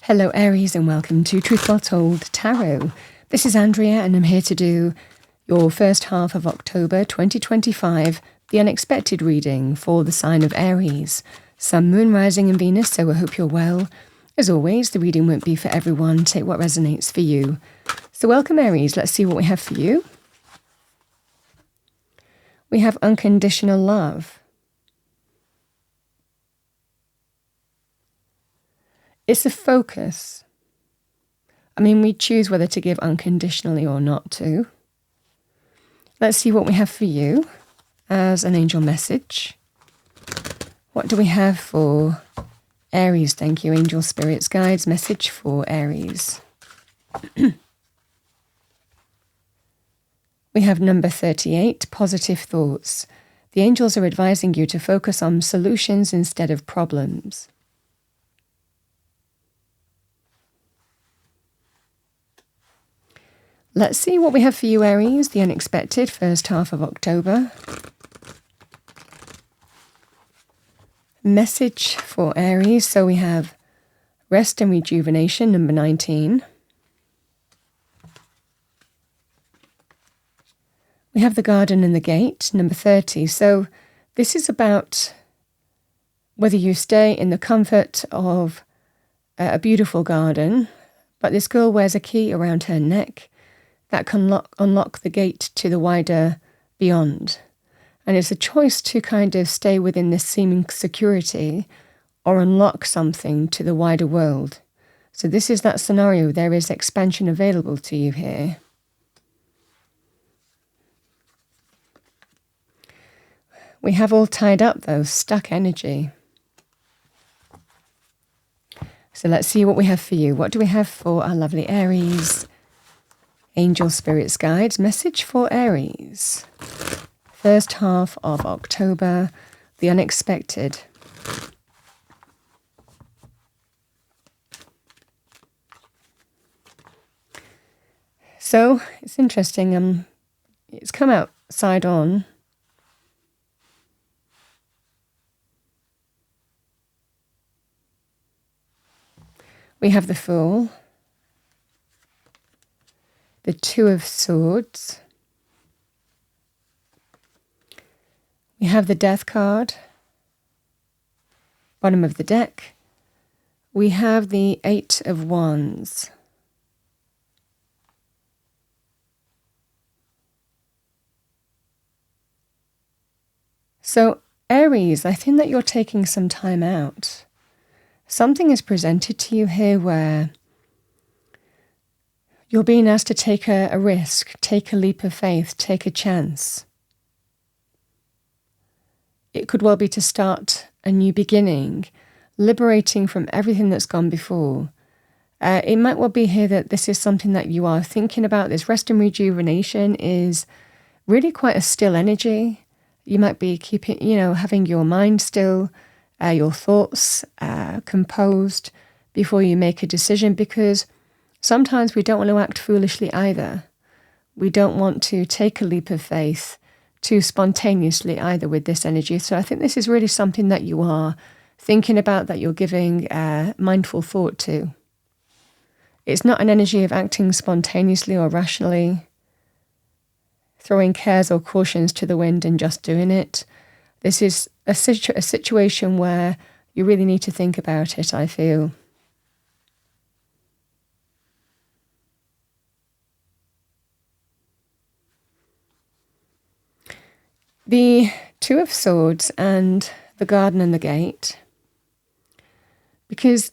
Hello Aries and welcome to Truth Well Told Tarot. This is Andrea and I'm here to do your first half of October 2025, the unexpected reading for the sign of Aries. Sun, Moon, Rising and Venus, so I hope you're well. As always, the reading won't be for everyone. Take what resonates for you. So welcome Aries, let's see what we have for you. We have unconditional love. It's a focus. I mean, we choose whether to give unconditionally or not to. Let's see what we have for you as an angel message. What do we have for Aries? Thank you, angel spirits, guides, message for Aries. We have number 38, positive thoughts. The angels are advising you to focus on solutions instead of problems. Let's see what we have for you, Aries, the unexpected first half of October. Message for Aries. So we have rest and rejuvenation, number 19. We have the garden and the gate, number 30. So this is about whether you stay in the comfort of a beautiful garden, but this girl wears a key around her neck that can unlock the gate to the wider beyond. And it's a choice to kind of stay within this seeming security or unlock something to the wider world. So this is that scenario. There is expansion available to you here. We have all tied up though, stuck energy. So let's see what we have for you. What do we have for our lovely Aries? Angel Spirits Guides, message for Aries. First half of October, the unexpected. So, it's interesting, it's come out side on. We have the Fool. The Two of Swords. We have the Death card. Bottom of the deck. We have the Eight of Wands. So, Aries, I think that you're taking some time out. Something is presented to you here where you're being asked to take a risk, take a leap of faith, take a chance. It could well be to start a new beginning, liberating from everything that's gone before. It might well be here that this is something that you are thinking about. This rest and rejuvenation is really quite a still energy. You might be keeping, having your mind still, your thoughts composed before you make a decision, because sometimes we don't want to act foolishly either. We don't want to take a leap of faith too spontaneously either with this energy. So I think this is really something that you are thinking about, that you're giving mindful thought to. It's not an energy of acting spontaneously or rationally, throwing cares or cautions to the wind and just doing it. This is a situation where you really need to think about it, I feel. The Two of Swords and the garden and the gate, because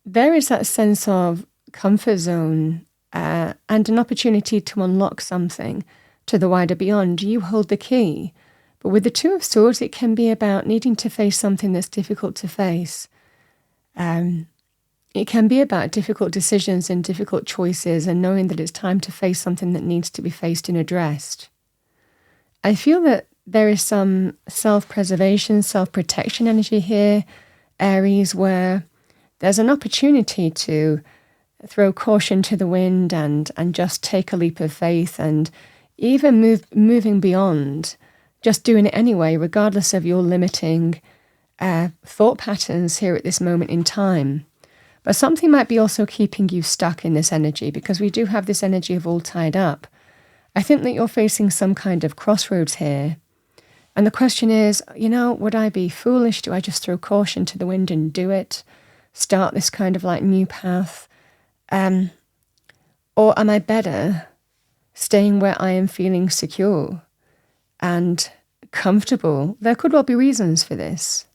there is that sense of comfort zone and an opportunity to unlock something to the wider beyond. You hold the key. But with the Two of Swords, it can be about needing to face something that's difficult to face. It can be about difficult decisions and difficult choices and knowing that it's time to face something that needs to be faced and addressed. I feel that there is some self-preservation, self-protection energy here, Aries, where there's an opportunity to throw caution to the wind and just take a leap of faith and even moving beyond, just doing it anyway, regardless of your limiting thought patterns here at this moment in time. But something might be also keeping you stuck in this energy, because we do have this energy of all tied up. I think that you're facing some kind of crossroads here. And the question is, would I be foolish? Do I just throw caution to the wind and do it? Start this kind of like new path? Or am I better staying where I am feeling secure and comfortable? There could well be reasons for this.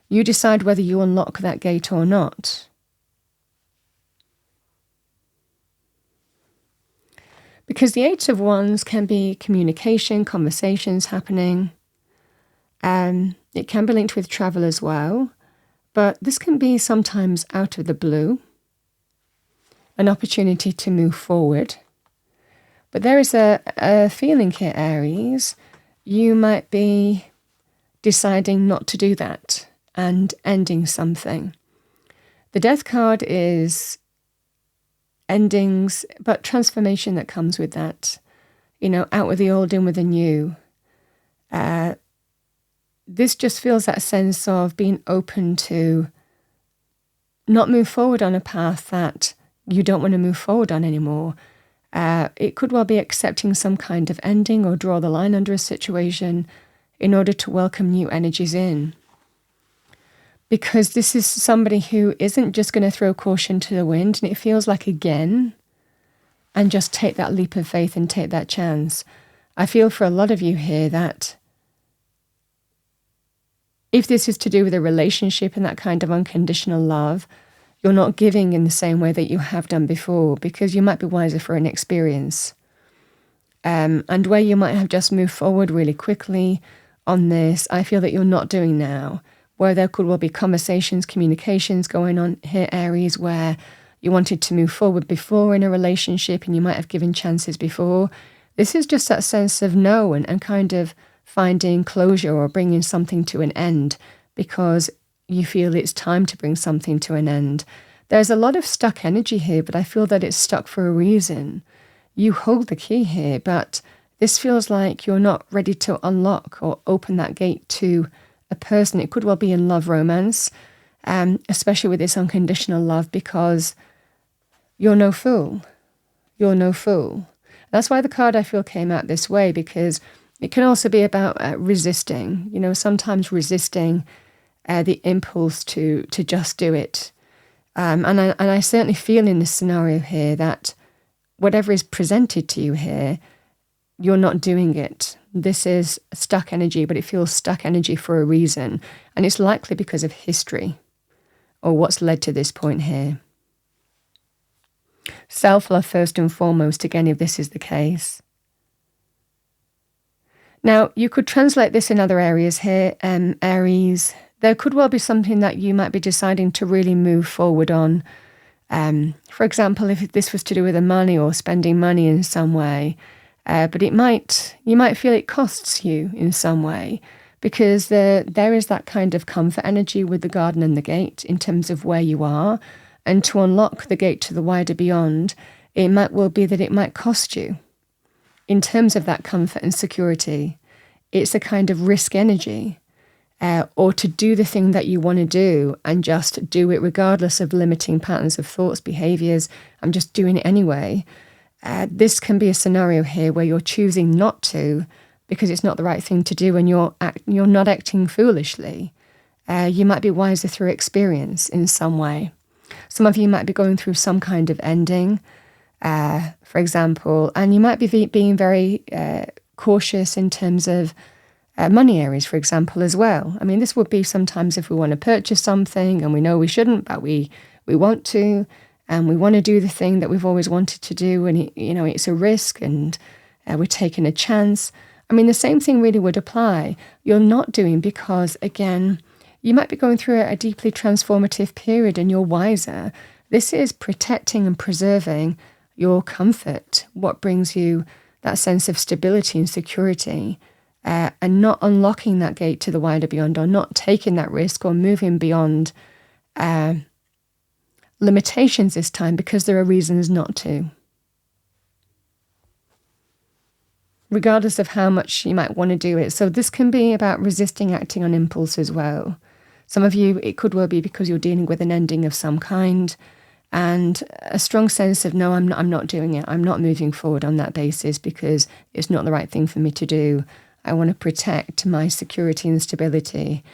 You decide whether you unlock that gate or not. Because the Eight of Wands can be communication, conversations happening. It can be linked with travel as well. But this can be sometimes out of the blue. An opportunity to move forward. But there is a feeling here, Aries. You might be deciding not to do that and ending something. The Death card is endings, but transformation that comes with that. Out with the old, in with the new. This just feels that sense of being open to not move forward on a path that you don't want to move forward on anymore. It could well be accepting some kind of ending or draw the line under a situation in order to welcome new energies in. Because this is somebody who isn't just going to throw caution to the wind, and it feels like again, and just take that leap of faith and take that chance. I feel for a lot of you here that if this is to do with a relationship and that kind of unconditional love, you're not giving in the same way that you have done before, because you might be wiser for an experience. And where you might have just moved forward really quickly on this, I feel that you're not doing now. Where there could well be conversations, communications going on here, Aries, where you wanted to move forward before in a relationship and you might have given chances before. This is just that sense of no and kind of finding closure or bringing something to an end because you feel it's time to bring something to an end. There's a lot of stuck energy here, but I feel that it's stuck for a reason. You hold the key here, but this feels like you're not ready to unlock or open that gate to a person. It could well be in love romance, especially with this unconditional love, because you're no fool. You're no fool. That's why the card I feel came out this way, because it can also be about resisting, sometimes resisting the impulse to just do it. And I certainly feel in this scenario here that whatever is presented to you here, you're not doing it. This is stuck energy, but it feels stuck energy for a reason. And it's likely because of history or what's led to this point here. Self-love first and foremost, again, if this is the case. Now, you could translate this in other areas here, Aries. There could well be something that you might be deciding to really move forward on. For example, if this was to do with the money or spending money in some way, but you might feel it costs you in some way, because there is that kind of comfort energy with the garden and the gate in terms of where you are. And to unlock the gate to the wider beyond, it might well be that it might cost you. In terms of that comfort and security, it's a kind of risk energy, or to do the thing that you want to do and just do it regardless of limiting patterns of thoughts, behaviors. I'm just doing it anyway. This can be a scenario here where you're choosing not to because it's not the right thing to do, and you're not acting foolishly. You might be wiser through experience in some way. Some of you might be going through some kind of ending, for example, and you might be being very cautious in terms of money areas, for example, as well. I mean, this would be sometimes if we want to purchase something and we know we shouldn't, but we want to, and we want to do the thing that we've always wanted to do, and it's a risk, and we're taking a chance. I mean, the same thing really would apply. You're not doing because, again, you might be going through a deeply transformative period and you're wiser. This is protecting and preserving your comfort, what brings you that sense of stability and security, and not unlocking that gate to the wider beyond, or not taking that risk or moving beyond limitations this time because there are reasons not to. Regardless of how much you might want to do it. So this can be about resisting acting on impulse as well. Some of you, it could well be because you're dealing with an ending of some kind and a strong sense of, no, I'm not doing it. I'm not moving forward on that basis because it's not the right thing for me to do. I want to protect my security and stability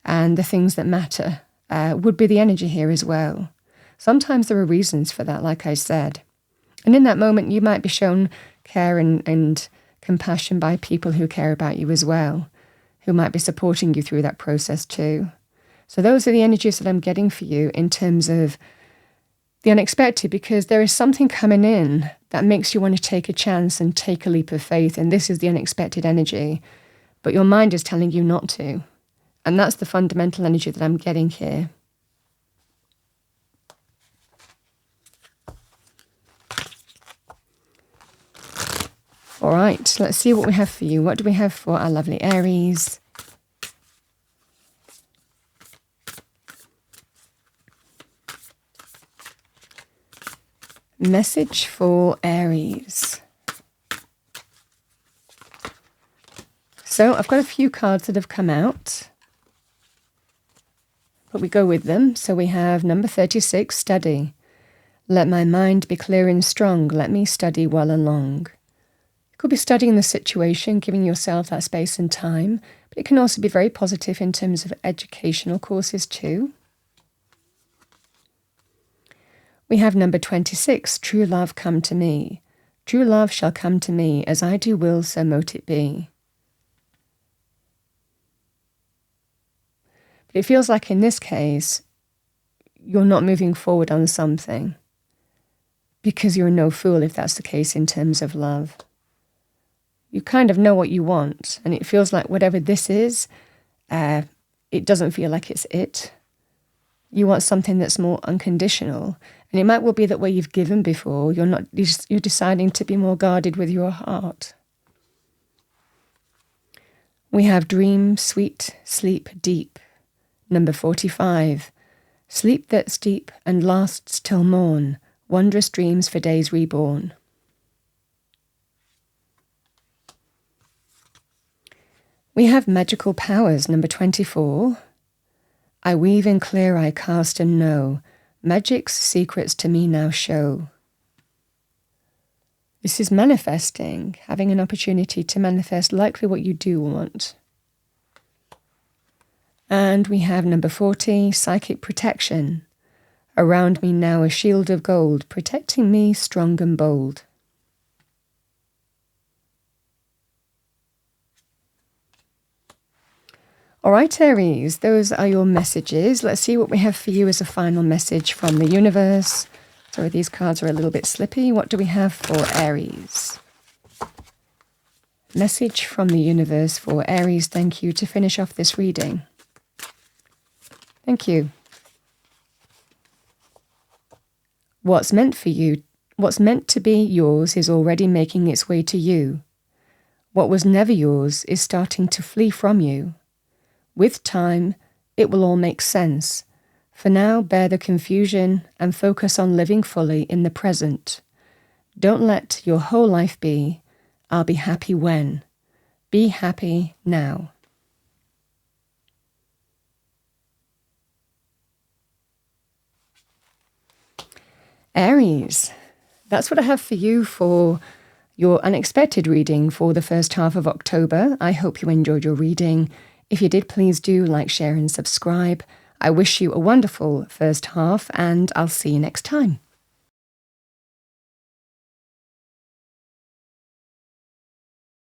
and the things that matter would be the energy here as well. Sometimes there are reasons for that, like I said. And in that moment, you might be shown care and compassion by people who care about you as well, who might be supporting you through that process too. So those are the energies that I'm getting for you in terms of the unexpected, because there is something coming in that makes you want to take a chance and take a leap of faith. And this is the unexpected energy, but your mind is telling you not to. And that's the fundamental energy that I'm getting here. All right, let's see what we have for you. What do we have for our lovely Aries? Message for Aries. So I've got a few cards that have come out, but we go with them. So we have number 36, study. Let my mind be clear and strong. Let me study well and long. You could be studying the situation, giving yourself that space and time, but it can also be very positive in terms of educational courses too. We have number 26, true love come to me. True love shall come to me, as I do will, so mote it be. But it feels like in this case, you're not moving forward on something because you're no fool if that's the case in terms of love. You kind of know what you want, and it feels like whatever this is, it doesn't feel like it's it. You want something that's more unconditional. And it might well be that where you've given before, you're deciding to be more guarded with your heart. We have dream, sweet, sleep, deep. Number 45. Sleep that's deep and lasts till morn. Wondrous dreams for days reborn. We have magical powers. Number 24. I weave and clear, I cast and know. Magic's secrets to me now show. This is manifesting, having an opportunity to manifest likely what you do want. And we have number 40, psychic protection. Around me now a shield of gold, protecting me strong and bold. All right, Aries, those are your messages. Let's see what we have for you as a final message from the universe. Sorry, these cards are a little bit slippy. What do we have for Aries? Message from the universe for Aries. Thank you to finish off this reading. Thank you. What's meant for you, what's meant to be yours is already making its way to you. What was never yours is starting to flee from you. With time, it will all make sense. For now, bear the confusion and focus on living fully in the present. Don't let your whole life be, I'll be happy when. Be happy now. Aries, that's what I have for you for your unexpected reading for the first half of October. I hope you enjoyed your reading. If you did, please do like, share and subscribe. I wish you a wonderful first half and I'll see you next time.